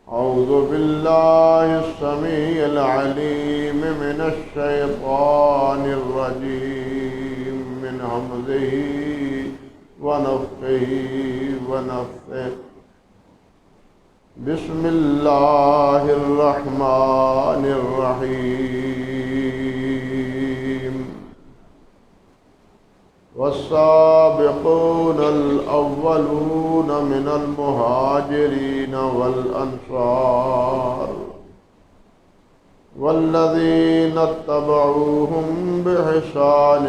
أعوذ بالله السميع العليم من الشيطان الرجيم من همزه ونفخه ونفثه بسم الله الرحمن الرحيم والسابقون الأولون من المهاجرين والأنصار والذين اتبعوهم بإحسان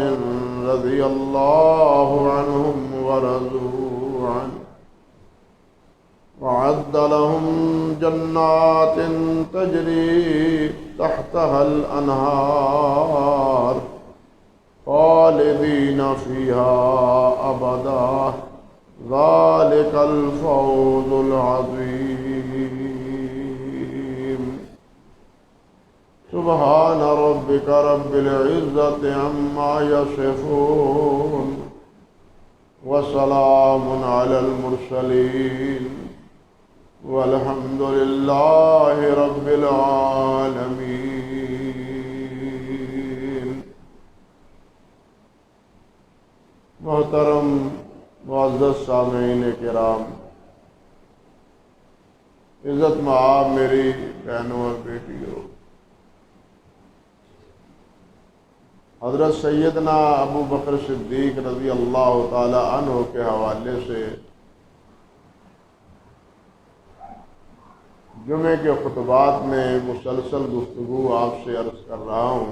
رضي الله عنهم ورضوا عنه وأعد لهم جنات تجري تحتها الأنهار خالدين فيها أبدا ذلك الفوز العظيم سبحان ربك رب العزة عما يصفون وسلام على المرسلين والحمد لله رب العالمين۔ محترم معزز سامعین کرام، عزت مآب میری بہنوں اور بیٹیوں، حضرت سیدنا ابو بکر صدیق رضی اللہ تعالی عنہ کے حوالے سے جمعے کے خطبات میں مسلسل گفتگو آپ سے عرض کر رہا ہوں۔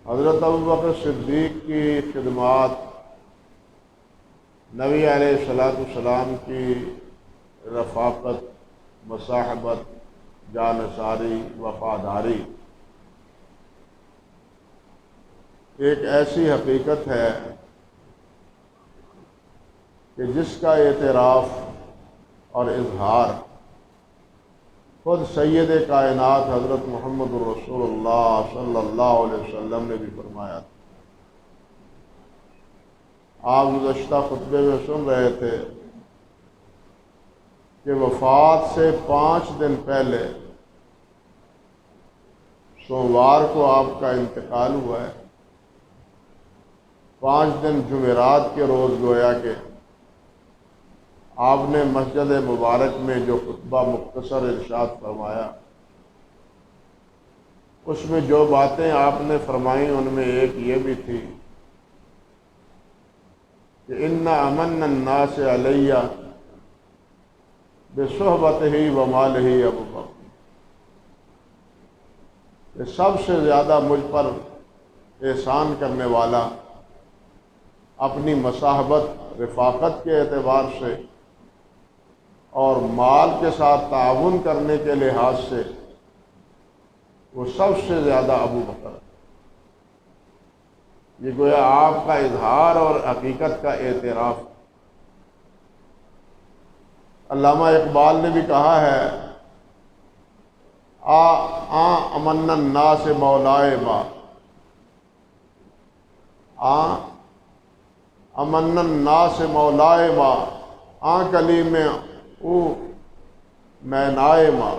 حضرت ابو بکر صدیق کی خدمات، نبی علیہ السلام کی رفاقت، مصاحبت، جانثاری، وفاداری ایک ایسی حقیقت ہے کہ جس کا اعتراف اور اظہار خود سید کائنات حضرت محمد الرسول اللہ صلی اللہ علیہ وسلم نے بھی فرمایا تھا۔ آپ گزشتہ خطبے میں سن رہے تھے کہ وفات سے 5 دن پہلے سوموار کو آپ کا انتقال ہوا ہے۔ 5 دن جمعرات کے روز گویا کہ آپ نے مسجد مبارک میں جو خطبہ مختصر ارشاد فرمایا، اس میں جو باتیں آپ نے فرمائیں ان میں ایک یہ بھی تھی کہ ان امن الناس علیہ بصحبتہ ومالہ ابو بکر، کہ سب سے زیادہ مجھ پر احسان کرنے والا اپنی مصاحبت، رفاقت کے اعتبار سے اور مال کے ساتھ تعاون کرنے کے لحاظ سے وہ سب سے زیادہ ابو بکر ہے۔ یہ گویا آپ کا اظہار اور حقیقت کا اعتراف۔ علامہ اقبال نے بھی کہا ہے امن الناس مولائے با، امن الناس مولائے با کلی میں او میں نائے ماں،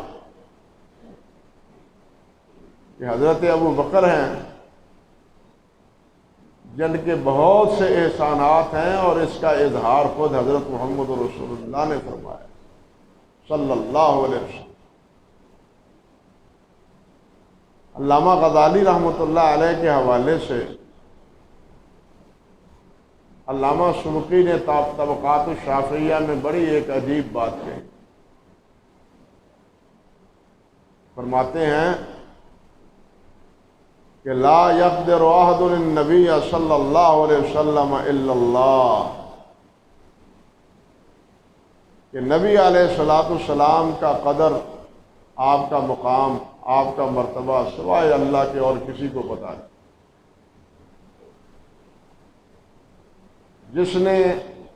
کہ حضرت ابو بکر ہیں جن کے بہت سے احسانات ہیں، اور اس کا اظہار خود حضرت محمد رسول اللہ نے فرمایا صلی اللہ علیہ وسلم۔ علامہ غزالی رحمۃ اللہ علیہ کے حوالے سے علامہ سبکی نے طبقات الشافعیہ میں بڑی ایک عجیب بات کہی۔ فرماتے ہیں کہ لا يقدر احد النبی صلی اللہ علیہ وسلم الا اللہ، کہ نبی علیہ السلام کا قدر، آپ کا مقام، آپ کا مرتبہ سوائے اللہ کے اور کسی کو پتہ نہیں۔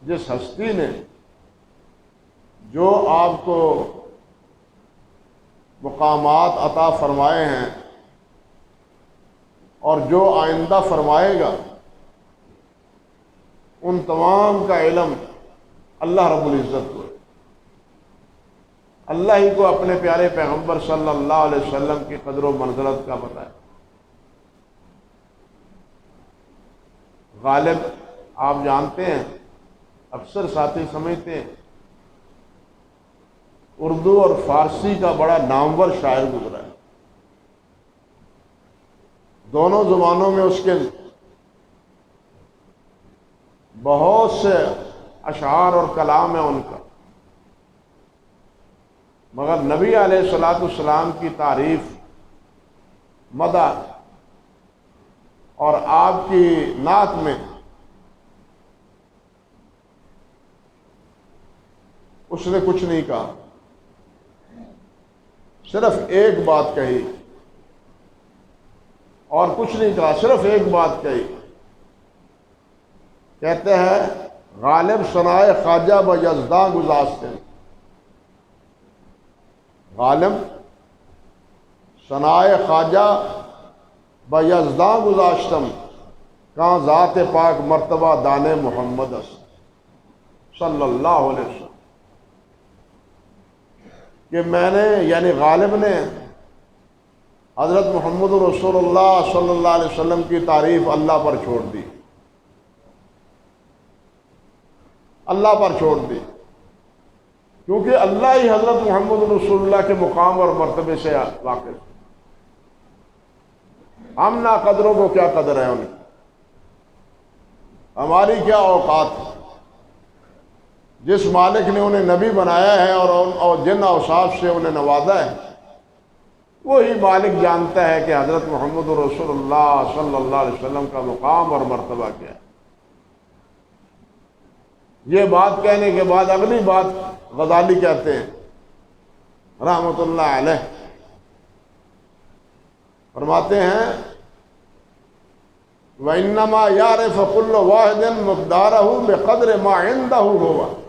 جس ہستی نے جو آپ کو مقامات عطا فرمائے ہیں اور جو آئندہ فرمائے گا، ان تمام کا علم اللہ رب العزت کو، اللہ ہی کو اپنے پیارے پیغمبر صلی اللہ علیہ وسلم کی قدر و منزلت کا پتہ ہے۔ غالب آپ جانتے ہیں، اکثر ساتھی سمجھتے ہیں اردو اور فارسی کا بڑا نامور شاعر گزرا ہے، دونوں زبانوں میں اس کے بہت سے اشعار اور کلام ہیں ان کا، مگر نبی علیہ الصلوۃ والسلام کی تعریف، مدح اور آپ کی نعت میں اس نے کچھ نہیں کہا، صرف ایک بات کہی اور کچھ نہیں کہا، صرف ایک بات کہی۔ کہتے ہیں غالب ثنائے خواجہ بجزداں گزاشتے، غالب ثنائے خواجہ بجزداں گزاشتم، کہاں ذات پاک مرتبہ دان محمد صلی اللہ علیہ وسلم، کہ میں نے یعنی غالب نے حضرت محمد رسول اللہ صلی اللہ علیہ وسلم کی تعریف اللہ پر چھوڑ دی، اللہ پر چھوڑ دی، کیونکہ اللہ ہی حضرت محمد رسول اللہ کے مقام اور مرتبے سے واقف، ہم نا قدروں کو کیا قدر ہے ان کی، ہماری کیا اوقات ہے۔ جس مالک نے انہیں نبی بنایا ہے اور جن اوصاف سے انہیں نوازا ہے، وہی مالک جانتا ہے کہ حضرت محمد رسول اللہ صلی اللہ علیہ وسلم کا مقام اور مرتبہ کیا ہے۔ یہ بات کہنے کے بعد اگلی بات غزالی کہتے ہیں رحمۃ اللہ علیہ، فرماتے ہیں وَإِنَّمَا يَعْرِفُ كُلُّ وَاحِدٍ مِقْدَارَهُ بِقَدْرِ مَا عِندَهُ هُوَ،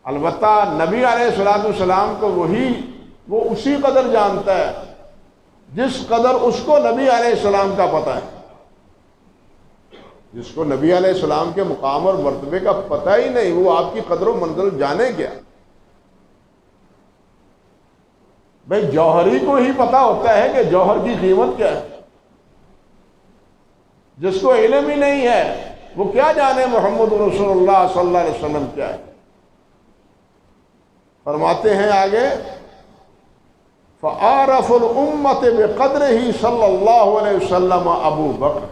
البتہ نبی علیہ الصلوۃ والسلام کو وہ اسی قدر جانتا ہے جس قدر اس کو نبی علیہ السلام کا پتہ ہے، جس کو نبی علیہ السلام کے مقام اور مرتبے کا پتہ ہی نہیں، وہ آپ کی قدر و منزل جانے کیا؟ بھئی جوہری کو ہی پتہ ہوتا ہے کہ جوہر کی قیمت کیا ہے، جس کو علم ہی نہیں ہے وہ کیا جانے محمد رسول اللہ صلی اللہ علیہ وسلم کیا ہے۔ فرماتے ہیں آگے فَآرَفُ الْأُمَّةِ بِقَدْرِهِ صلی اللہ علیہ وسلم ابو بکر،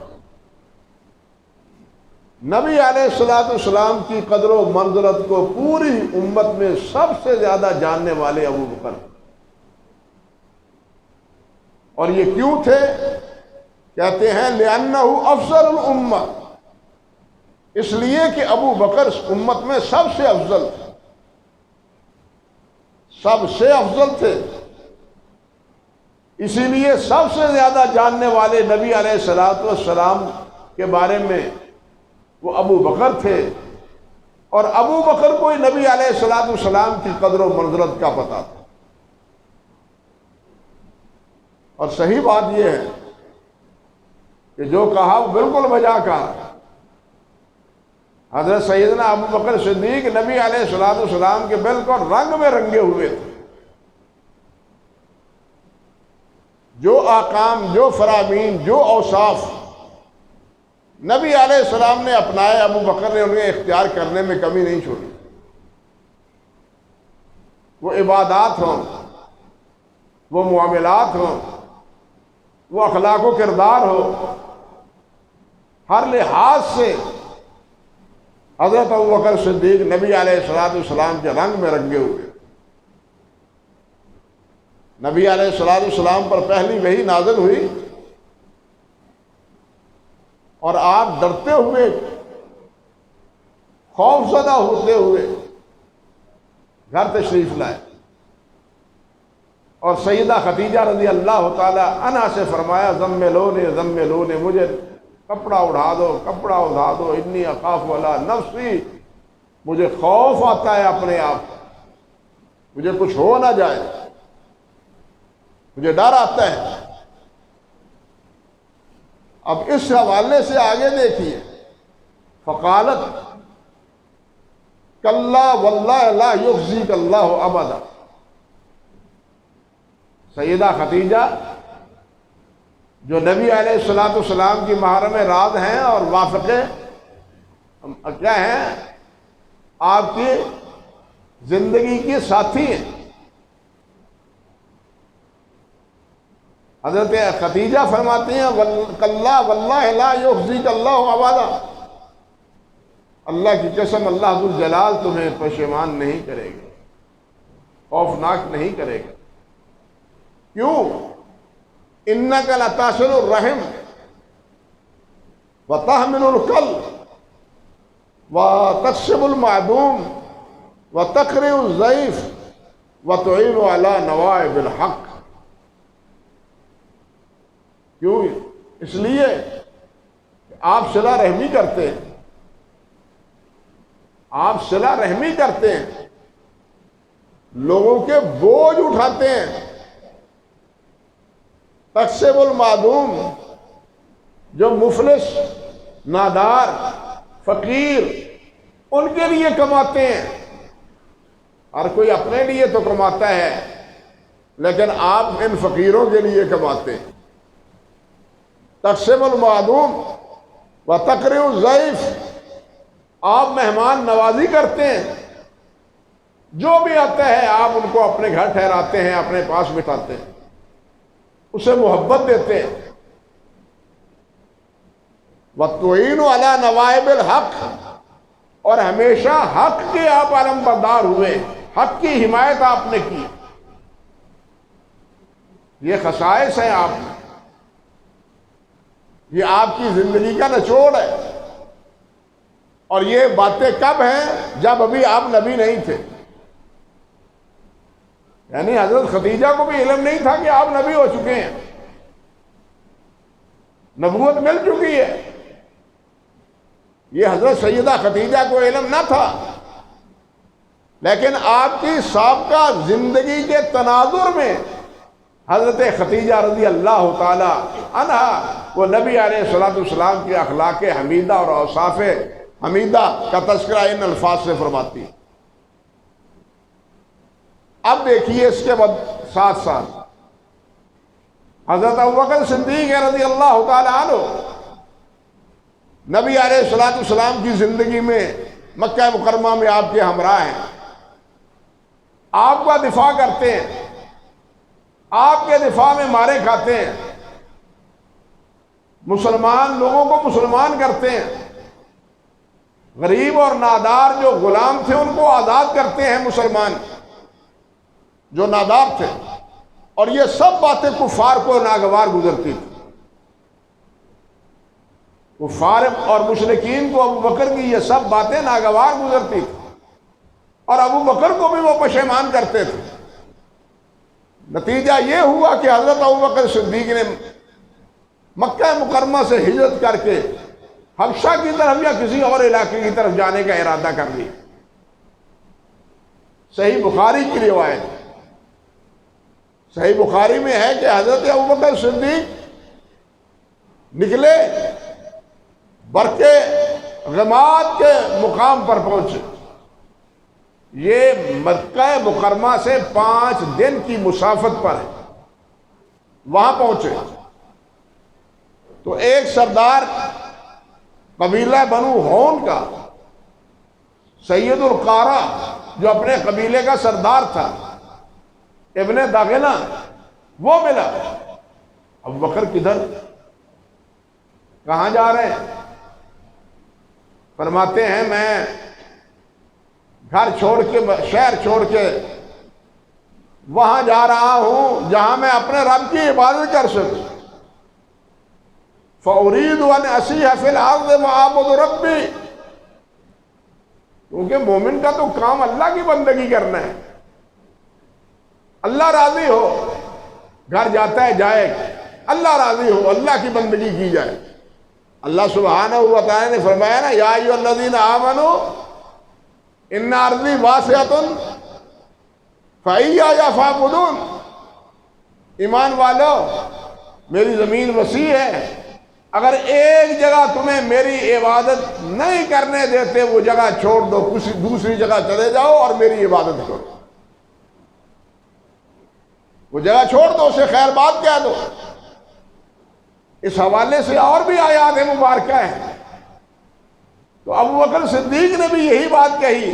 نبی علیہ الصلوۃ والسلام کی قدر و منزلت کو پوری امت میں سب سے زیادہ جاننے والے ابو بکر، اور یہ کیوں تھے؟ کہتے ہیں لِأَنَّهُ أَفْضَلُ الْأُمَّةِ، اس لیے کہ ابو بکر امت میں سب سے افضل تھے، سب سے افضل تھے، اسی لیے سب سے زیادہ جاننے والے نبی علیہ الصلوۃ والسلام کے بارے میں وہ ابو بکر تھے، اور ابو بکر کو ہی نبی علیہ الصلوۃ والسلام کی قدر و منزلت کا پتہ تھا۔ اور صحیح بات یہ ہے کہ جو کہا وہ بالکل بجا کہا۔ حضرت سیدنا ابو بکر صدیق نبی علیہ الصلوۃ والسلام کے بالکل رنگ میں رنگے ہوئے تھے، جو احکام، جو فرامین، جو اوصاف نبی علیہ السلام نے اپنائے، ابو بکر نے انہیں اختیار کرنے میں کمی نہیں چھوڑی، وہ عبادات ہوں، وہ معاملات ہوں، وہ اخلاق و کردار ہو، ہر لحاظ سے حضرت ابو بکر صدیق نبی علیہ الصلوۃ والسلام کے رنگ میں رنگے ہوئے۔ نبی علیہ الصلوۃ والسلام پر پہلی وحی نازل ہوئی اور آپ ڈرتے ہوئے، خوف زدہ ہوتے ہوئے گھر تشریف لائے، اور سیدہ خدیجہ رضی اللہ تعالی عنہا سے فرمایا زملونی، مجھے کپڑا اڑا دو، کپڑا اڑا دو، انی اخاف علی نفسی، مجھے خوف آتا ہے اپنے آپ، مجھے کچھ ہو نہ جائے، مجھے ڈر آتا ہے۔ اب اس حوالے سے آگے دیکھیے، فقالت کلا واللہ لا یخزیک اللہ ابدا۔ سیدہ خدیجہ جو نبی علیہ الصلوۃ والسلام کی محرم راز ہیں اور وافق کیا ہیں، آپ کی زندگی کی ساتھی ہیں۔ حضرت خدیجہ فرماتی ہیں کلا واللہ لا یخزیک اللہ ابدا، اللہ کی قسم اللہ ذو الجلال تمہیں پشیمان نہیں کرے گا، خوفناک نہیں کرے گا۔ کیوں؟ انک لتصل الرحم وتحمل الکل وتکسب المعدوم وتقرئ الضیف وتعین علی نوائب الحق۔ کیوں؟ اس لیے کہ آپ صلہ رحمی کرتے ہیں، آپ صلہ رحمی کرتے ہیں، لوگوں کے بوجھ اٹھاتے ہیں۔ تکسب المعدوم، جو مفلس، نادار، فقیر، ان کے لیے کماتے ہیں۔ ہر کوئی اپنے لیے تو کماتا ہے، لیکن آپ ان فقیروں کے لیے کماتے ہیں۔ تکسب المعدوم وتقرئ الضیف، آپ مہمان نوازی کرتے ہیں، جو بھی آتا ہے آپ ان کو اپنے گھر ٹھہراتے ہیں، اپنے پاس بٹھاتے ہیں، اسے محبت دیتے ہیں۔ وتعین علی نوائب الحق، اور ہمیشہ حق کے آپ علم بردار ہوئے، حق کی حمایت آپ نے کی۔ یہ خصائص ہیں آپ میں، یہ آپ کی زندگی کا نچوڑ ہے۔ اور یہ باتیں کب ہیں؟ جب ابھی آپ نبی نہیں تھے، یعنی حضرت خدیجہ کو بھی علم نہیں تھا کہ آپ نبی ہو چکے ہیں، نبوت مل چکی ہے۔ یہ حضرت سیدہ خدیجہ کو علم نہ تھا، لیکن آپ کی سابقہ زندگی کے تناظر میں حضرت خدیجہ رضی اللہ تعالی عنہا وہ نبی علیہ الصلوۃ والسلام کی اخلاق حمیدہ اور اوصاف حمیدہ کا تذکرہ ان الفاظ سے فرماتی ہے۔ اب دیکھیے اس کے بعد ساتھ ساتھ حضرت ابوبکر صدیق رضی اللہ تعالی عنہ نبی علیہ الصلوۃ والسلام کی زندگی میں مکہ مکرمہ میں آپ کے ہمراہ ہیں، آپ کا دفاع کرتے ہیں، آپ کے دفاع میں مارے کھاتے ہیں، مسلمان لوگوں کو مسلمان کرتے ہیں، غریب اور نادار جو غلام تھے ان کو آزاد کرتے ہیں مسلمان جو نادار تھے۔ اور یہ سب باتیں کفار کو ناگوار گزرتی تھی، کفار اور مشرکین کو ابو بکر کی یہ سب باتیں ناگوار گزرتی تھی، اور ابو بکر کو بھی وہ پشیمان کرتے تھے۔ نتیجہ یہ ہوا کہ حضرت ابوبکر صدیق نے مکہ مکرمہ سے ہجرت کر کے حبشہ کی طرف یا کسی اور علاقے کی طرف جانے کا ارادہ کر لیا۔ صحیح بخاری کی روایت، صحیح بخاری میں ہے کہ حضرت ابوبکر صدیق نکلے، برقے غماد کے مقام پر پہنچے۔ یہ مکہ مکرمہ سے 5 دن کی مسافت پر ہے، وہاں پہنچے تو ایک سردار قبیلہ بنو ہون کا، سید القارہ جو اپنے قبیلے کا سردار تھا، ابن داغنہ، وہ ملا۔ ابو بکر کدھر، کہاں جا رہے ہیں؟ فرماتے ہیں میں گھر چھوڑ کے، شہر چھوڑ کے وہاں جا رہا ہوں جہاں میں اپنے رب کی عبادت کر سکوں۔ فَأُرِيدُ أَنْ أَسِيحَ فِي الْأَرْضِ وَأَعْبُدُ رَبِّي، کیونکہ مومن کا تو کام اللہ کی بندگی کرنا ہے، اللہ راضی ہو، گھر جاتا ہے جائے، اللہ راضی ہو، اللہ کی بندگی کی جائے۔ اللہ سبحانہ و تعالی نے فرمایا نا، یا ایھا الذین آمنوا ان ارضی واسعۃ فایای فاعبدون، ایمان والو میری زمین وسیع ہے، اگر ایک جگہ تمہیں میری عبادت نہیں کرنے دیتے وہ جگہ چھوڑ دو، کسی دوسری جگہ چلے جاؤ اور میری عبادت کرو، وہ جگہ چھوڑ دو، اسے خیر بات کہہ دو۔ اس حوالے سے اور بھی آیات مبارکہ ہیں۔ تو ابو بکر صدیق نے بھی یہی بات کہی،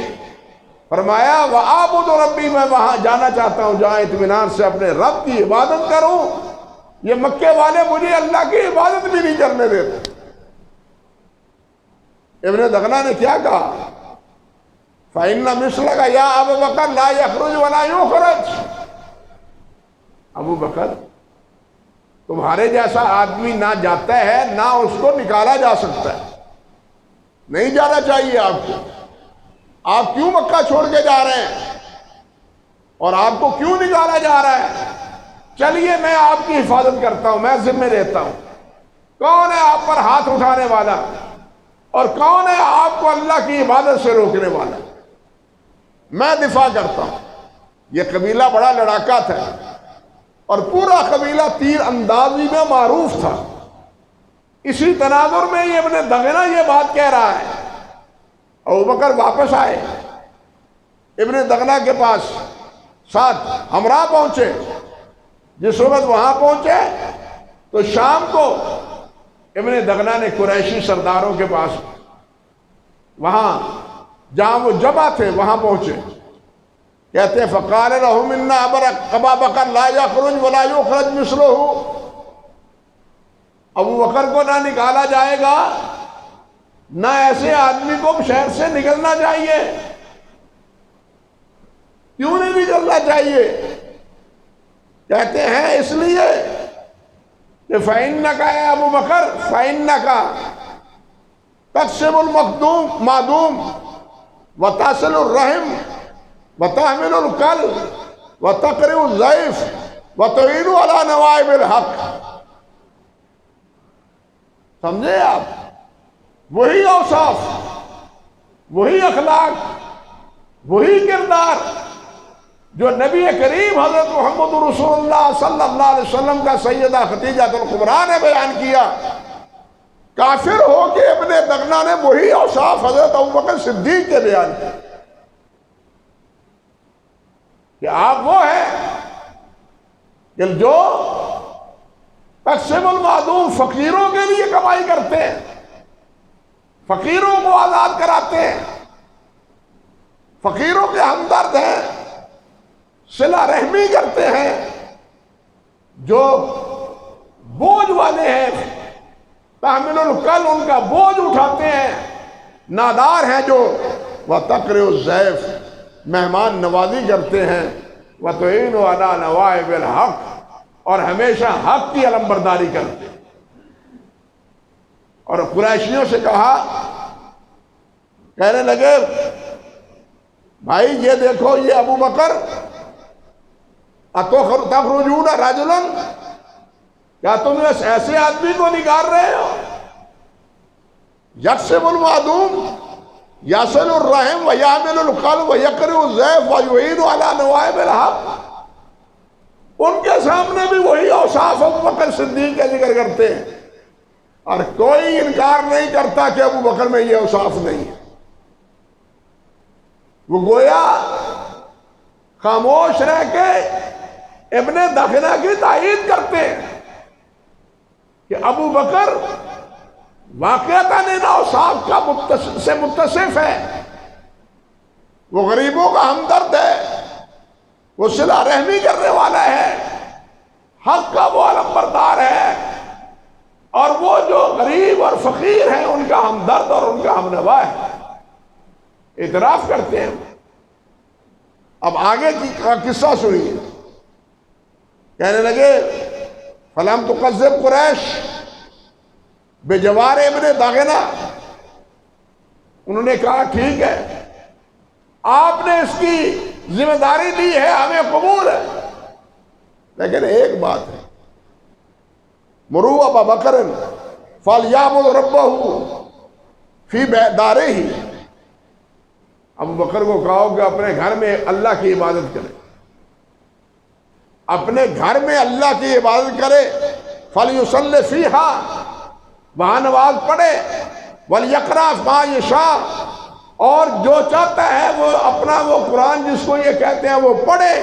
فرمایا وَأَعْبُدُ رَبِّي، میں وہاں جانا چاہتا ہوں جہاں اطمینان سے اپنے رب کی عبادت کروں، یہ مکے والے مجھے اللہ کی عبادت بھی نہیں کرنے دیتے۔ ابن دغنہ نے کیا کہا؟ فَإِنَّ مِثْلَكَ يَا أَبَا بَكْرَ لَا يَخْرُجُ وَلَا يُخْرَجُ، ابو بکر تمہارے جیسا آدمی نہ جاتا ہے نہ اس کو نکالا جا سکتا ہے، نہیں جانا چاہیے آپ کو۔ آپ کیوں مکہ چھوڑ کے جا رہے ہیں اور آپ کو کیوں نکالا جا رہا ہے؟ چلیے میں آپ کی حفاظت کرتا ہوں، میں ذمہ لیتا ہوں۔ کون ہے آپ پر ہاتھ اٹھانے والا اور کون ہے آپ کو اللہ کی عبادت سے روکنے والا؟ میں دفاع کرتا ہوں۔ یہ قبیلہ بڑا لڑاکا تھا اور پورا قبیلہ تیر اندازی میں معروف تھا۔ اسی تناظر میں یہ ابن دغنہ یہ بات کہہ رہا ہے۔ ابو بکر واپس آئے، ابن دغنہ کے پاس ساتھ ہمراہ پہنچے۔ جس وقت وہاں پہنچے تو شام کو ابن دغنہ نے قریشی سرداروں کے پاس وہاں جہاں وہ جمع تھے وہاں پہنچے، کہتے ہیں فقال لهم ان ابا بکر لا یخرج ولا یخرج مثلہ، ابو بکر کو نہ نکالا جائے گا، نہ ایسے آدمی کو شہر سے نکلنا چاہیے۔ کیوں نہیں نکلنا چاہیے؟ کہتے ہیں اس لیے کہ فَإِنَّكَ يَا ابو بکر فَإِنَّكَ تَكْسِبُ الْمَعْدُومَ وَتَصِلُ الرَّحِمَ وَتَحْمِلُ الْكَلَّ وَتَقْرِئُ الضَّيْفَ وَتُعِينُ عَلَى نَوَائِبِ الْحَقِّ۔ سمجھے آپ؟ وہی اوصاف، وہی اخلاق، وہی کردار جو نبی کریم حضرت محمد رسول اللہ صلی اللہ علیہ وسلم کا سیدہ خدیجہ الکبریٰ نے بیان کیا۔ کافر ہو کے ابن دغنہ نے وہی اوصاف حضرت ابوبکر صدیق کے بیان کیا کہ آپ وہ ہیں کہ جو تقسیم المعدوم، فقیروں کے لیے کمائی کرتے ہیں، فقیروں کو آزاد کراتے ہیں، فقیروں کے ہمدرد ہیں، صلہ رحمی کرتے ہیں، جو بوجھ والے ہیں تحمل الکل، ان کا بوجھ اٹھاتے ہیں، نادار ہیں جو وَتَقْرِئُ الضَّيْفَ، مہمان نوازی کرتے ہیں، وَتُعِينُ عَلَى نَوَائِبِ الْحَقِّ، اور ہمیشہ حق کی علمبرداری کرتے ہیں۔ اور قریشیوں سے کہا، کہنے لگے بھائی یہ دیکھو یہ ابو بکر تخرجون رجلا، کیا تم ایسے آدمی کو نکال رہے ہو؟ یکسب المعدوم یصل الرحم ویعمل الکل ویقرئ الضیف ویعین علی نوائب الحق۔ ان کے سامنے بھی وہی اوصاف ابو بکر صدیق کا ذکر کرتے ہیں اور کوئی انکار نہیں کرتا کہ ابو بکر میں یہ اوصاف نہیں ہے۔ وہ گویا خاموش رہ کے ابن دغنہ کی تائید کرتے ہیں کہ ابو بکر واقعتاً ان اوصاف کا سے متصف ہے۔ وہ غریبوں کا ہمدرد ہے، وہ صلہ رحمی کرنے والا ہے، حق کا وہ علمبردار ہے، اور وہ جو غریب اور فقیر ہیں ان کا ہمدرد اور ان کا ہمنوا ہے، اعتراف کرتے ہیں۔ اب آگے کی قصہ سنیے۔ کہنے لگے فَلَمْ تُقَذِّبْ قُرَيْشْ بِجَوَارِ ابن دغنہ، انہوں نے کہا ٹھیک ہے آپ نے اس کی ذمہ داری لی ہے، ہمیں قبول ہے، لیکن ایک بات ہے، مُرُوا أَبَا بَكْرٍ فَلْيَعْبُدْ رَبَّهُ فِي دَارِهِ، ابو بکر کو کہو کہ اپنے گھر میں اللہ کی عبادت کرے، اپنے گھر میں اللہ کی عبادت کرے، فَلْيُصَلِّ فِيهَا، وہاں نماز پڑھے، وَلْيَقْرَأْ مَا يَشَاءُ، اور جو چاہتا ہے وہ اپنا وہ قرآن جس کو یہ کہتے ہیں وہ پڑھے،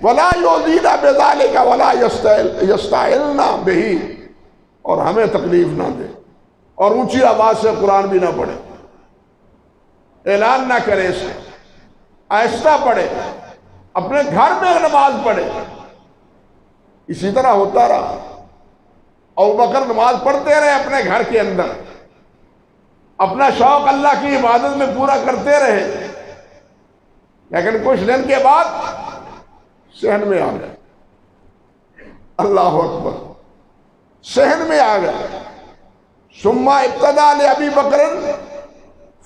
وَلَا يُؤْذِينَ بِذَلِكَ وَلَا يَسْتَعِلْنَ بِهِ، اور ہمیں تکلیف نہ دے، اور اونچی آواز سے قرآن بھی نہ پڑھے، اعلان نہ کرے اسے، آہستہ پڑھے، اپنے گھر میں نماز پڑھے۔ اسی طرح ہوتا رہا، ابوبکر نماز پڑھتے رہے اپنے گھر کے اندر، اپنا شوق اللہ کی عبادت میں پورا کرتے رہے، لیکن کچھ دن کے بعد صحن میں آ گئے، اللہ اکبر، صحن میں آ گئے۔ ثم ابتدا لأبی بکر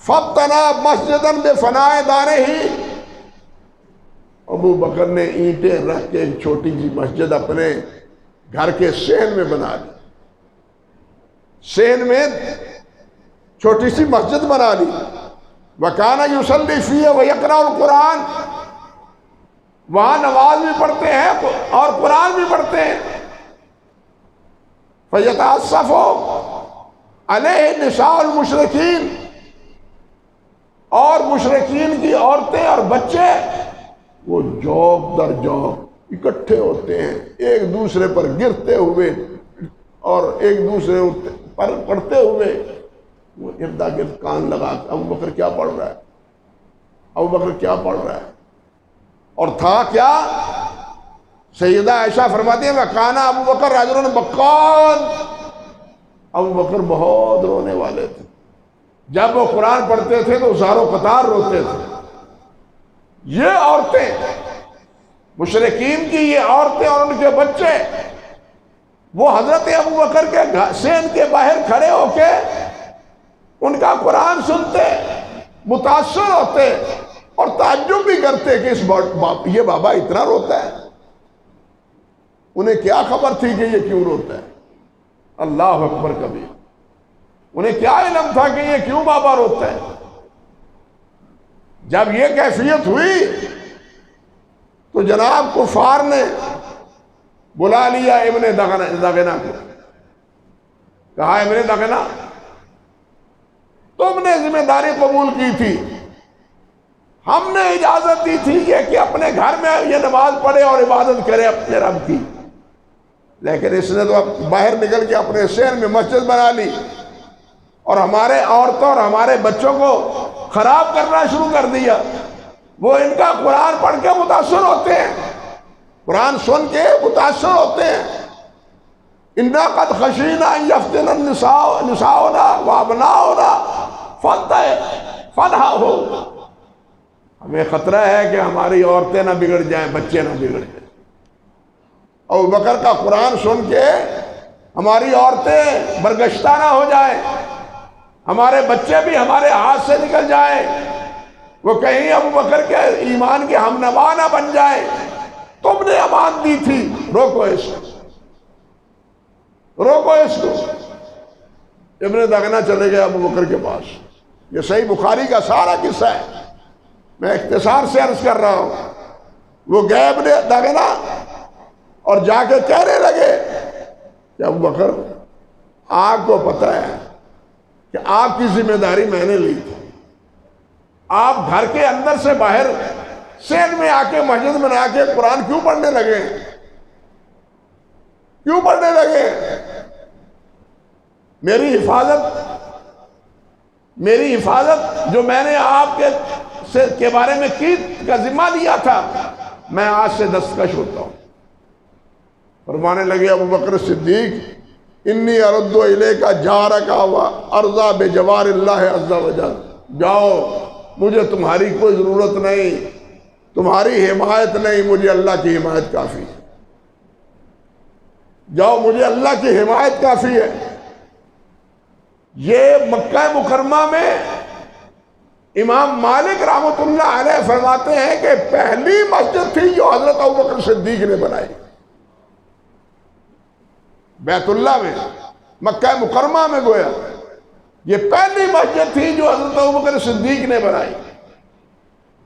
فابتنا مسجدا بفناء دارہ، ابو بکر نے اینٹیں رکھ کے ایک چھوٹی سی مسجد اپنے گھر کے صحن میں بنا لی، صحن میں چھوٹی سی مسجد بنا لی۔ وَكَانَ يُصَلِّي فِيهَا وَيَقْرَأُ الْقُرْآنَ، وہاں نماز بھی پڑھتے ہیں اور قرآن بھی پڑھتے ہیں۔ فَيَتَعَصَّفُ عَلَيْهِ نِسَاءُ الْمُشْرِكِينَ، اور مشرکین کی عورتیں اور بچے وہ جوک در جوک اکٹھے ہوتے ہیں، ایک دوسرے پر گرتے ہوئے اور ایک دوسرے پر پڑھتے ہوئے، وہ اردا گرد کان لگا کے ابو بکر کیا پڑھ رہا ہے، ابو بکر کیا پڑھ رہا ہے۔ اور تھا کیا، سیدہ عائشہ فرماتی ہیں وَكَانَ ابو بکر رَجُلٌ بَكَّانٌ، ابو بکر بہت رونے والے تھے، جب وہ قرآن پڑھتے تھے تو زارو قطار روتے تھے۔ یہ عورتیں، مشرکین کی یہ عورتیں اور ان کے بچے، وہ حضرت ابو بکر کے صحن کے باہر کھڑے ہو کے ان کا قرآن سنتے، متاثر ہوتے اور تعجب بھی کرتے کہ یہ بابا اتنا روتا ہے۔ انہیں کیا خبر تھی کہ یہ کیوں روتا ہے، اللہ اکبر کبیر، انہیں کیا علم تھا کہ یہ کیوں بابا روتا ہے۔ جب یہ کیفیت ہوئی تو جناب کفار نے بلا لیا ابن دغنہ کو، کہا ابن دغنہ تم نے ذمہ داری قبول کی تھی، ہم نے اجازت دی تھی کہ اپنے گھر میں یہ نماز پڑھے اور عبادت کرے اپنے رب کی، لیکن اس نے تو باہر نکل کے اپنے صحن میں مسجد بنا لی اور ہمارے عورتوں اور ہمارے بچوں کو خراب کرنا شروع کر دیا۔ وہ ان کا قرآن پڑھ کے متاثر ہوتے ہیں، قرآن سن کے متاثر ہوتے ہیں۔ اِنَّا قَدْ خَشِينَا أَن يَفْتِنَ نِسَاؤُنَا وَأَبْنَاؤُنَا فَانْهَوْا، ہمیں خطرہ ہے کہ ہماری عورتیں نہ بگڑ جائیں، بچے نہ بگڑ جائیں۔ ابو بکر کا قرآن سن کے ہماری عورتیں برگشتہ نہ ہو جائیں، ہمارے بچے بھی ہمارے ہاتھ سے نکل جائیں، وہ کہیں ابو بکر کے ایمان کے ہم نوا نہ بن جائیں۔ تم نے امان دی تھی، روکو اس کو، روکو اس کو۔ ابن دغنہ چلے گئے ابو بکر کے پاس، یہ صحیح بخاری کا سارا قصہ ہے، میں اختصار سے عرض کر رہا ہوں۔ وہ گئے ابن دغنہ اور جا کے کہنے لگے کہ ابو بکر آپ کو پتہ ہے کہ آپ کی ذمہ داری میں نے لی تھی، آپ گھر کے اندر سے باہر صحن میں آ کے مسجد بنا کے قرآن کیوں پڑھنے لگے، کیوں پڑھنے لگے؟ میری حفاظت جو میں نے آپ کے بارے میں کی کا ذمہ لیا تھا، میں آج سے دستکش ہوتا ہوں۔ فرمانے لگے ابو بکر صدیق انی ارد الیک جارک وارضی بجوار اللہ عز وجل، جاؤ مجھے تمہاری کوئی ضرورت نہیں، تمہاری حمایت نہیں، مجھے اللہ کی حمایت کافی ہے، جاؤ مجھے اللہ کی حمایت کافی ہے۔ یہ مکہ مکرمہ میں امام مالک رحمۃ اللہ علیہ فرماتے ہیں کہ پہلی مسجد تھی جو حضرت ابوبکر صدیق نے بنائی، بیت اللہ میں، مکہ مکرمہ میں گویا یہ پہلی مسجد تھی جو حضرت ابوبکر صدیق نے بنائی۔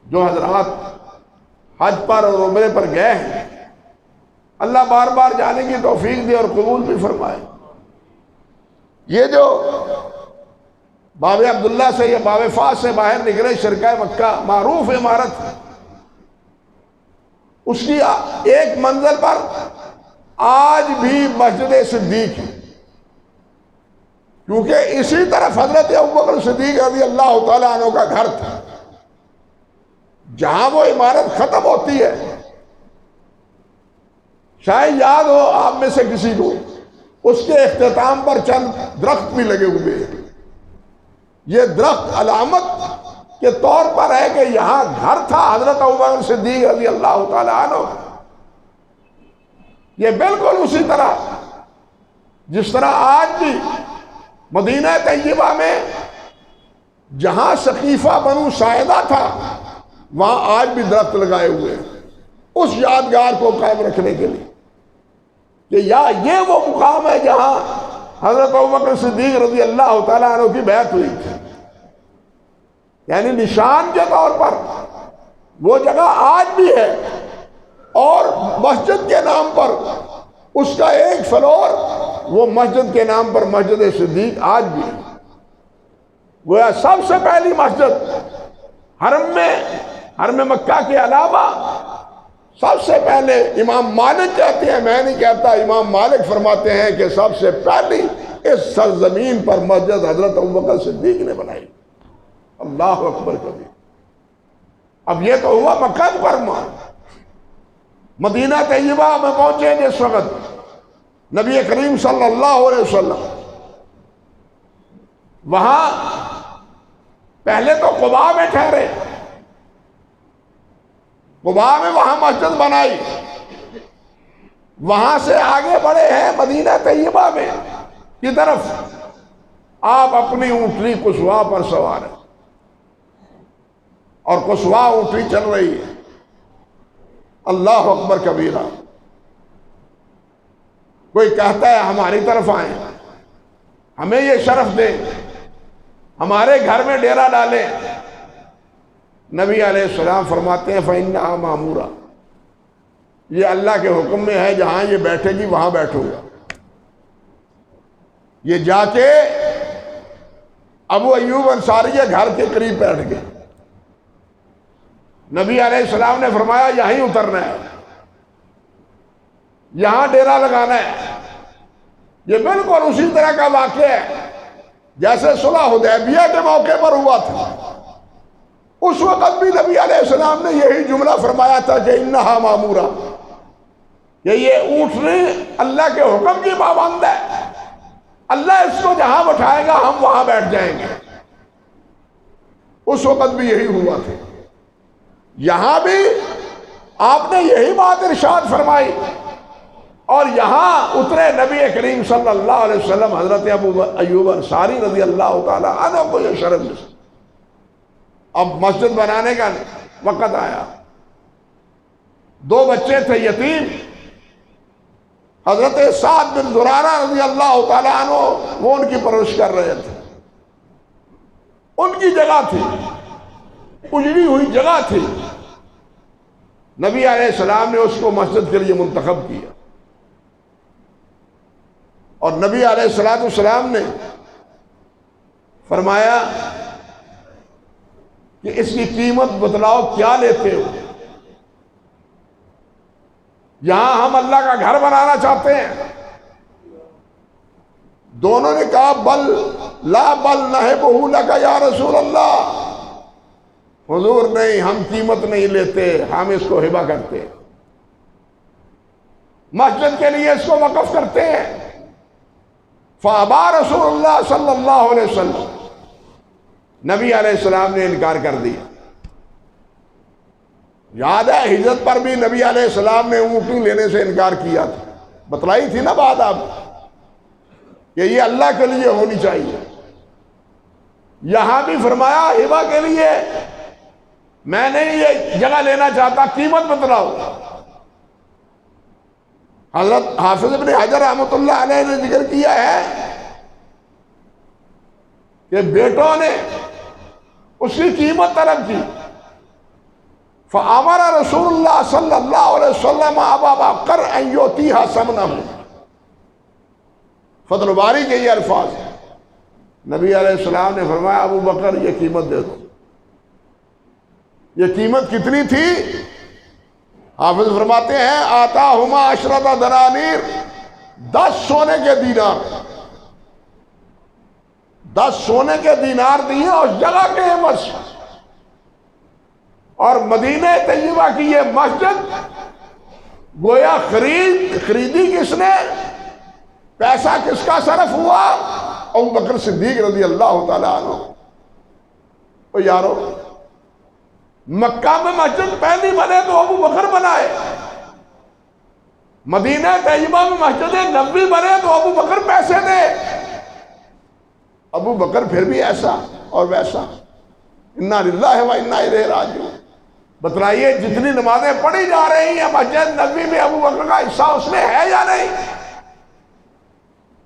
جو حضرات حج پر اور عمرے پر گئے ہیں، اللہ بار بار جانے کی توفیق دے اور قبول بھی فرمائے۔ یہ جو باب عبداللہ سے یا باب فاس سے باہر نکلے شرکہ مکہ معروف عمارت، اس کی ایک منزل پر آج بھی مسجد صدیق ہے، کیونکہ اسی طرف حضرت ابوبکر صدیق رضی اللہ تعالیٰ عنہ کا گھر تھا۔ جہاں وہ عمارت ختم ہوتی ہے، شاید یاد ہو آپ میں سے کسی کو، اس کے اختتام پر چند درخت بھی لگے ہوئے ہیں۔ یہ درخت علامت کے طور پر ہے کہ یہاں گھر تھا حضرت ابوبکر صدیق رضی اللہ تعالیٰ عنہ۔ یہ بالکل اسی طرح جس طرح آج بھی مدینہ طیبہ میں جہاں سقیفہ بنو ساعدہ تھا، وہاں آج بھی درخت لگائے ہوئے ہیں اس یادگار کو قائم رکھنے کے لیے کہ یہ وہ مقام ہے جہاں حضرت ابوبکر صدیق رضی اللہ تعالیٰ عنہ کی بیعت ہوئی تھی۔ یعنی نشان کے طور پر وہ جگہ آج بھی ہے، اور مسجد کے نام پر اس کا ایک فلور وہ مسجد کے نام پر مسجد صدیق آج بھی ہے۔ وہ سب سے پہلی مسجد حرم مکہ کے علاوہ سب سے پہلے امام مالک کہتے ہیں، میں نہیں کہتا، امام مالک فرماتے ہیں کہ سب سے پہلی اس سرزمین پر مسجد حضرت ابوبکر صدیق نے بنائی۔ اللہ اکبر کبیر۔ اب یہ تو ہوا مکہ مکرمہ۔ مدینہ طیبہ میں پہنچے جس وقت نبی کریم صلی اللہ علیہ وسلم، وہاں پہلے تو قباء میں ٹھہرے، قباء میں وہاں مسجد بنائی، وہاں سے آگے بڑھے ہیں مدینہ طیبہ میں کی طرف۔ آپ اپنی اونٹنی قصواء پر سوار ہیں، اور قصواء اونٹنی چل رہی ہے۔ اللہ اکبر کبیرہ۔ کوئی کہتا ہے ہماری طرف آئیں، ہمیں یہ شرف دیں، ہمارے گھر میں ڈیرا ڈالیں۔ نبی علیہ السلام فرماتے ہیں فَإِنَّهَا مَأْمُورَةٌ، یہ اللہ کے حکم میں ہے، جہاں یہ بیٹھے گی وہاں بیٹھوں گا۔ یہ جا کے ابو ایوب انصاری کے گھر کے قریب بیٹھ گئے۔ نبی علیہ السلام نے فرمایا یہیں اترنا ہے، یہاں ڈیرا لگانا ہے۔ یہ بالکل اسی طرح کا واقعہ ہے جیسے صلح حدیبیہ کے موقع پر ہوا تھا۔ اس وقت بھی نبی علیہ السلام نے یہی جملہ فرمایا تھا کہ انہا معمورہ، کہ یہ اونٹنی اللہ کے حکم کی پابند ہے، اللہ اس کو جہاں بٹھائے گا ہم وہاں بیٹھ جائیں گے۔ اس وقت بھی یہی ہوا تھا۔ یہاں بھی آپ نے یہی بات ارشاد فرمائی، اور یہاں اترے نبی کریم صلی اللہ علیہ وسلم۔ حضرت ابو ایوب انصاری رضی اللہ تعالیٰ عنہ کو یہ شرف ملی۔ اب مسجد بنانے کا وقت آیا، دو بچے تھے یتیم، حضرت سعد بن زرارہ رضی اللہ تعالیٰ عنہ وہ ان کی پرورش کر رہے تھے۔ ان کی جگہ تھی، اجڑی ہوئی جگہ تھی، نبی علیہ السلام نے اس کو مسجد کے لیے منتخب کیا، اور نبی علیہ السلام نے فرمایا کہ اس کی قیمت بتلاؤ کیا لیتے ہو؟ یہاں ہم اللہ کا گھر بنانا چاہتے ہیں۔ دونوں نے کہا بل لا بل نہبہ لک یا رسول اللہ، حضور نہیں، ہم قیمت نہیں لیتے، ہم اس کو ہبہ کرتے ہیں، مسجد کے لیے اس کو وقف کرتے ہیں۔ فابا رسول اللہ صلی اللہ علیہ وسلم، نبی علیہ السلام نے انکار کر دیا۔ یاد ہے ہجرت پر بھی نبی علیہ السلام نے اونٹنی لینے سے انکار کیا تھا، بتلائی تھی نا بات آپ کہ یہ اللہ کے لیے ہونی چاہیے۔ یہاں بھی فرمایا ہبہ کے لیے، میں نہیں یہ جگہ لینا چاہتا، قیمت بتلاؤ۔ حضرت حافظ ابن حجر رحمۃ اللہ علیہ نے ذکر کیا ہے کہ بیٹوں نے اس کی قیمت طلب کی، فَأَمَرَ رسول اللہ صلی اللہ علیہ وسلم ابا بکر ان یعطیہا ثمنہ۔ فتح الباری کے یہ الفاظ ہیں۔ نبی علیہ السلام نے فرمایا ابو بکر یہ قیمت دے دو۔ یہ قیمت کتنی تھی؟ حافظ فرماتے ہیں آتاہما عشرۃ دنانیر، 10 سونے کے دینار، 10 سونے کے دینار دیے اس جگہ کے مسجد۔ اور مدینہ طیبہ کی یہ مسجد گویا خریدی کس نے؟ پیسہ کس کا صرف ہوا؟ ابو بکر صدیق رضی اللہ تعالیٰ عنہ۔ او یارو، مکہ میں مسجد پہلی بنے تو ابو بکر بنائے، مدینہ طیبہ میں مسجد نبوی بنے تو ابو بکر پیسے دے۔ ابو بکر پھر بھی ایسا اور ویسا، انا للہ و انا الیہ راجعون۔ بتلائیے جتنی نمازیں پڑھی جا رہی ہیں مسجد نبوی میں ابو بکر کا حصہ اس میں ہے یا نہیں؟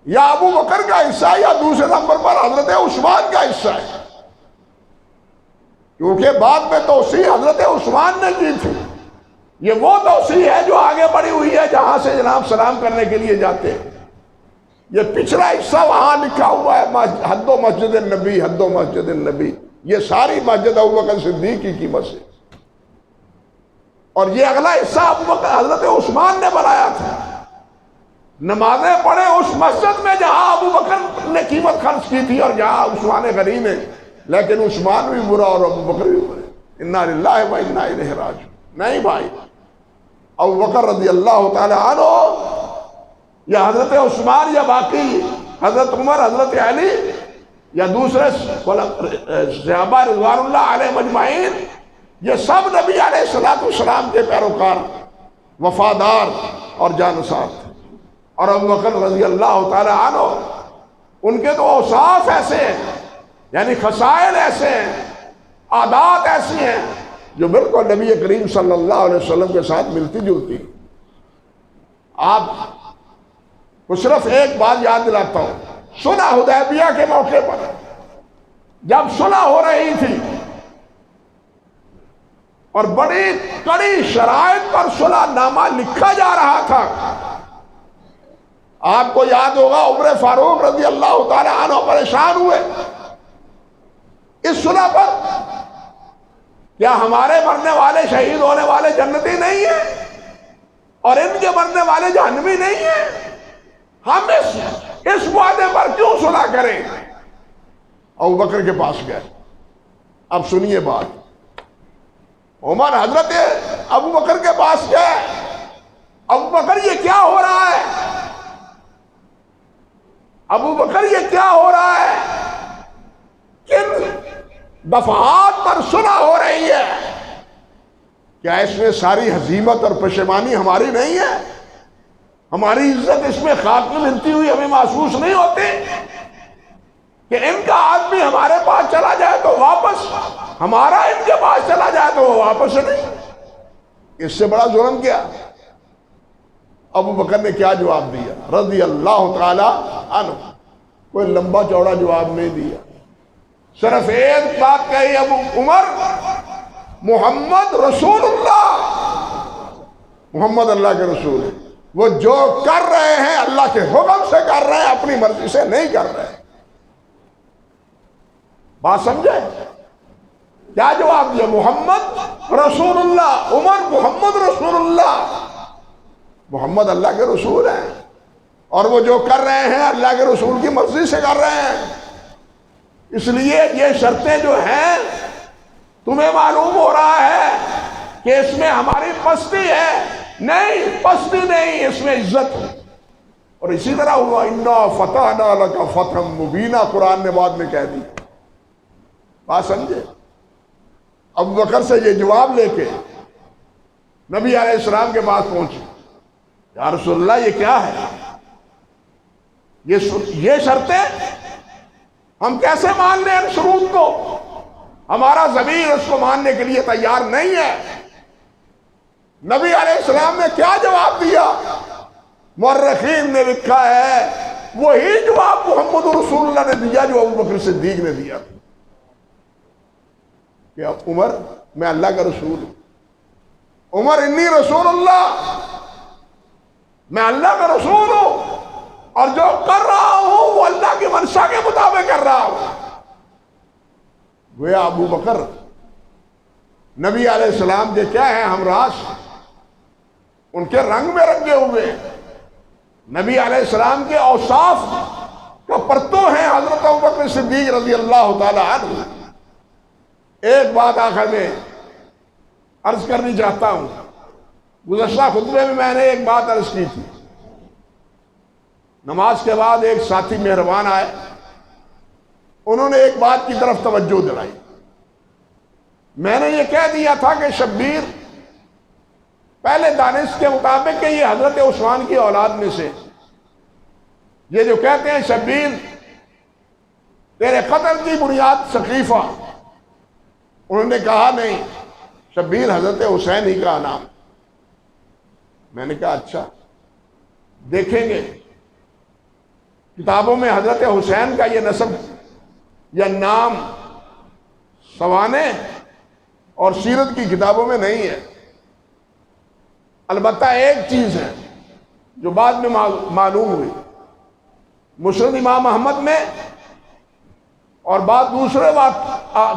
یا ابو بکر کا حصہ یا دوسرے نمبر پر حضرت عثمان کا حصہ ہے، کیونکہ بعد میں توسیع حضرت عثمان نے کی تھی۔ یہ وہ توسیع ہے جو آگے بڑھی ہوئی ہے جہاں سے جناب سلام کرنے کے لیے جاتے ہیں۔ یہ پچھلا حصہ وہاں لکھا ہوا ہے حد و مسجد النبی، حد و مسجد النبی، یہ ساری مسجد ابو بکر صدیق کی قیمت سے۔ اور یہ اگلا حصہ ابو بکر حضرت عثمان نے بنایا تھا۔ نمازیں پڑھے اس مسجد میں جہاں ابو بکر نے قیمت خرچ کی تھی اور جہاں عثمان غنی نے، لیکن عثمان بھی برا اور ابو بکر بھی برا۔ انا للہ و انا الیہ راجعون۔ نہیں بھائی، ابو بکر رضی اللہ تعالی عنہ یا حضرت عثمان یا باقی حضرت عمر، حضرت علی یا دوسرے صحابہ رضوان اللہ علیہ مجمعین، یہ سب نبی علیہ السلام کے پیروکار، وفادار اور جانثار تھے۔ اور ابو بکر رضی اللہ تعالی عنہ، ان کے تو اوصاف ایسے ہیں، یعنی خصائل ایسے ہیں، عادات ایسی ہیں جو بالکل نبی کریم صلی اللہ علیہ وسلم کے ساتھ ملتی جلتی۔ آپ کو صرف ایک بات یاد دلاتا ہوں، صلح حدیبیہ کے موقع پر جب صلح ہو رہی تھی اور بڑی کڑی شرائط پر صلح نامہ لکھا جا رہا تھا، آپ کو یاد ہوگا عمر فاروق رضی اللہ تعالی عنہ پریشان ہوئے اس صلح پر۔ کیا ہمارے مرنے والے شہید ہونے والے جنتی نہیں ہیں اور ان کے مرنے والے جہنمی نہیں ہیں؟ ہم اس وعدے پر کیوں صلح کریں؟ ابو بکر کے پاس گئے۔ اب سنیے بات، عمر حضرت ابو بکر کے پاس گئے، ابو بکر یہ کیا ہو رہا ہے؟ ابو بکر یہ کیا ہو رہا ہے؟ کن دفعات پر صلح ہو رہی ہے؟ کیا اس میں ساری ہزیمت اور پشیمانی ہماری نہیں ہے؟ ہماری عزت اس میں خاک میں ملتی ہوئی ہمیں محسوس نہیں ہوتی کہ ان کا آدمی ہمارے پاس چلا جائے تو واپس، ہمارا ان کے پاس چلا جائے تو وہ واپس نہیں؟ اس سے بڑا ظلم کیا؟ ابو بکر نے کیا جواب دیا رضی اللہ تعالی عنہ؟ کوئی لمبا چوڑا جواب نہیں دیا، صرف ایک بات کہی، ابو عمر محمد رسول اللہ، محمد اللہ کے رسول ہیں، وہ جو کر رہے ہیں اللہ کے حکم سے کر رہے ہیں، اپنی مرضی سے نہیں کر رہے۔ بات سمجھے؟ کیا جواب دیا؟ محمد رسول اللہ، عمر محمد رسول اللہ، محمد اللہ کے رسول ہیں اور وہ جو کر رہے ہیں اللہ کے رسول کی مرضی سے کر رہے ہیں۔ اس لیے یہ شرطیں جو ہیں تمہیں معلوم ہو رہا ہے کہ اس میں ہماری پستی ہے؟ نہیں، پستی نہیں، اس میں عزت ہے۔ اور اسی طرح ہوا انا فتحنا لک فتحا مبینا، قرآن نے بعد میں کہہ دی۔ بات سمجھے؟ ابو بکر سے یہ جواب لے کے نبی علیہ السلام کے پاس پہنچے، یا رسول اللہ یہ کیا ہے؟ یہ شرطیں ہم کیسے مان لیں ان شروط کو؟ ہمارا ضمیر اس کو ماننے کے لیے تیار نہیں ہے۔ نبی علیہ السلام نے کیا جواب دیا؟ مورخین نے لکھا ہے وہی جواب محمد رسول اللہ نے دیا جو ابو بکر صدیق نے دیا تھا کہ عمر میں اللہ کا رسول ہوں، عمر انی رسول اللہ، میں اللہ کا رسول ہوں اور جو کر رہا ہوں وہ اللہ کی منشا کے مطابق کر رہا ہوں۔ گویا ابو بکر نبی علیہ السلام کے کیا ہے ہمراس، ان کے رنگ میں رنگے ہوئے، نبی علیہ السلام کے اوصاف کا پرتو ہیں حضرت ابوبکر صدیق رضی اللہ تعالی عنہ۔ ایک بات آخر میں عرض کرنی چاہتا ہوں، گزشتہ خطبے میں نے ایک بات عرض کی تھی۔ نماز کے بعد ایک ساتھی مہربان آئے، انہوں نے ایک بات کی طرف توجہ دلائی۔ میں نے یہ کہہ دیا تھا کہ شبیر پہلے دانش کے مطابق کہ یہ حضرت عثمان کی اولاد میں سے، یہ جو کہتے ہیں شبیر تیرے قتل کی بنیاد ثقیفہ، انہوں نے کہا نہیں، شبیر حضرت حسین ہی کا نام۔ میں نے کہا اچھا، دیکھیں گے کتابوں میں حضرت حسین کا یہ نسب یا نام سوانح اور سیرت کی کتابوں میں نہیں ہے۔ البتہ ایک چیز ہے جو بعد میں معلوم ہوئی، مسند امام احمد میں اور بعد دوسرے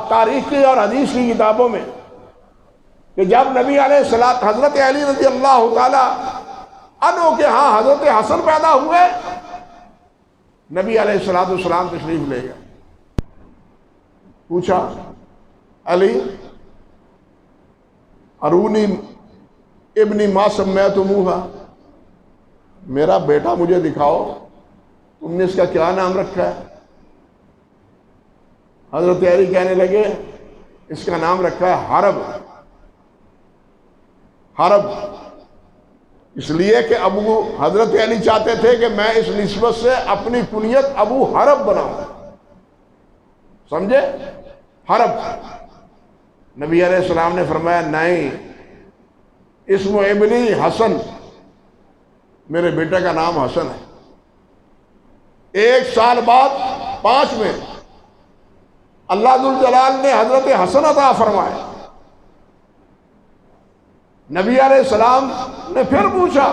تاریخ کی اور حدیث کی کتابوں میں، کہ جب نبی علیہ السلام حضرت علی رضی اللہ تعالی عنہ کے ہاں حضرت حسن پیدا ہوئے، نبی علیہ السلام تشریف لے گئے۔ پوچھا علی ارونی ابنی ما سمیتموہا، میرا بیٹا مجھے دکھاؤ، تم نے اس کا کیا نام رکھا ہے؟ حضرت علی کہنے لگے اس کا نام رکھا ہے حرب۔ حرب اس لیے کہ ابو حضرت علی چاہتے تھے کہ میں اس نسبت سے اپنی کنیت ابو حرب بناؤں، سمجھے؟ حرب۔ نبی علیہ السلام نے فرمایا نہیں، اسم ابنی حسن، میرے بیٹے کا نام حسن ہے۔ ایک سال بعد 5 میں اللہ ذوالجلال نے حضرت حسن عطا فرمائے۔ نبی علیہ السلام نے پھر پوچھا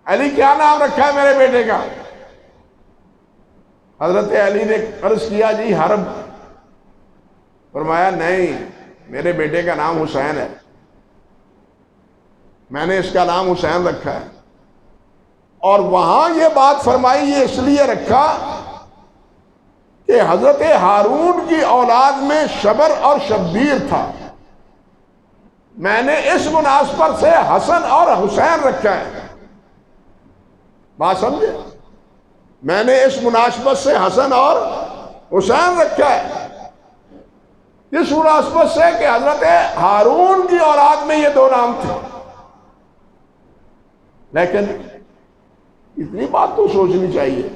علی کیا نام رکھا ہے میرے بیٹے کا؟ حضرت علی نے عرض کیا جی حرب۔ فرمایا نہیں، میرے بیٹے کا نام حسین ہے، میں نے اس کا نام حسین رکھا ہے۔ اور وہاں یہ بات فرمائی، یہ اس لیے رکھا کہ حضرت ہارون کی اولاد میں شبر اور شبیر تھا، میں نے اس مناسبت سے حسن اور حسین رکھا ہے۔ بات سمجھے؟ میں نے اس مناسبت سے حسن اور حسین رکھا ہے، اس مناسبت سے کہ حضرت ہارون کی اولاد میں یہ 2 نام تھے۔ لیکن اتنی بات تو سوچنی چاہیے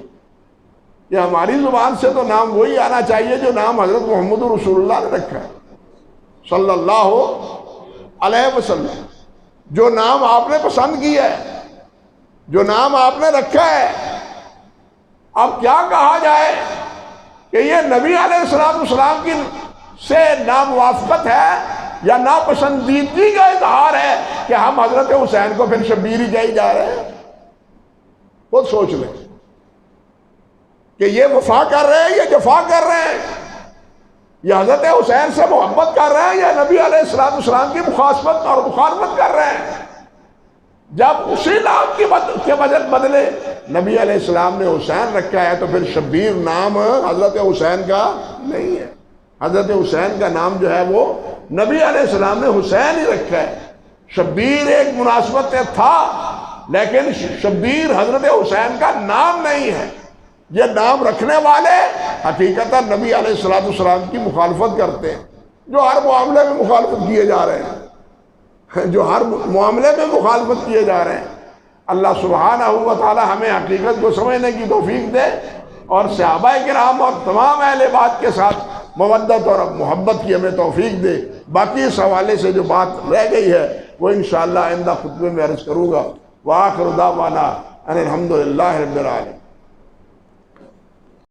کہ ہماری زبان سے تو نام وہی آنا چاہیے جو نام حضرت محمد رسول اللہ نے رکھا ہے صلی اللہ علیہ وسلم، جو نام آپ نے پسند کیا ہے، جو نام آپ نے رکھا ہے۔ اب کیا کہا جائے کہ یہ نبی علیہ السلام کی سے ناموافقت ہے یا ناپسندیدگی کا اظہار ہے کہ ہم حضرت حسین کو پھر شبیر ہی کہی جا رہے ہیں؟ خود سوچ لیں کہ یہ وفا کر رہے ہیں، یہ جفا کر رہے ہیں، یہ حضرت حسین سے محبت کر رہے ہیں یا نبی علیہ السلام کی مخاصمت اور مخالفت کر رہے ہیں؟ جب اسی نام کے بدلے نبی علیہ السلام نے حسین رکھا ہے تو پھر شبیر نام حضرت حسین کا نہیں ہے۔ حضرت حسین کا نام جو ہے وہ نبی علیہ السلام نے حسین ہی رکھا ہے۔ شبیر ایک مناسبت تھا لیکن شبیر حضرت حسین کا نام نہیں ہے۔ یہ نام رکھنے والے حقیقتاً نبی علیہ السلام کی مخالفت کرتے ہیں، جو ہر معاملے میں مخالفت کیے جا رہے ہیں، جو ہر معاملے میں مخالفت کیے جا رہے ہیں۔ اللہ سبحانہ و تعالی ہمیں حقیقت کو سمجھنے کی توفیق دے اور صحابہ کرام اور تمام اہل بیت کے ساتھ مودت اور محبت کی ہمیں توفیق دے۔ باقی اس حوالے سے جو بات رہ گئی ہے وہ انشاءاللہ آئندہ خطبے میں عرض کروں گا۔ وآخر دعوانا ان الحمدللہ رب العالمین۔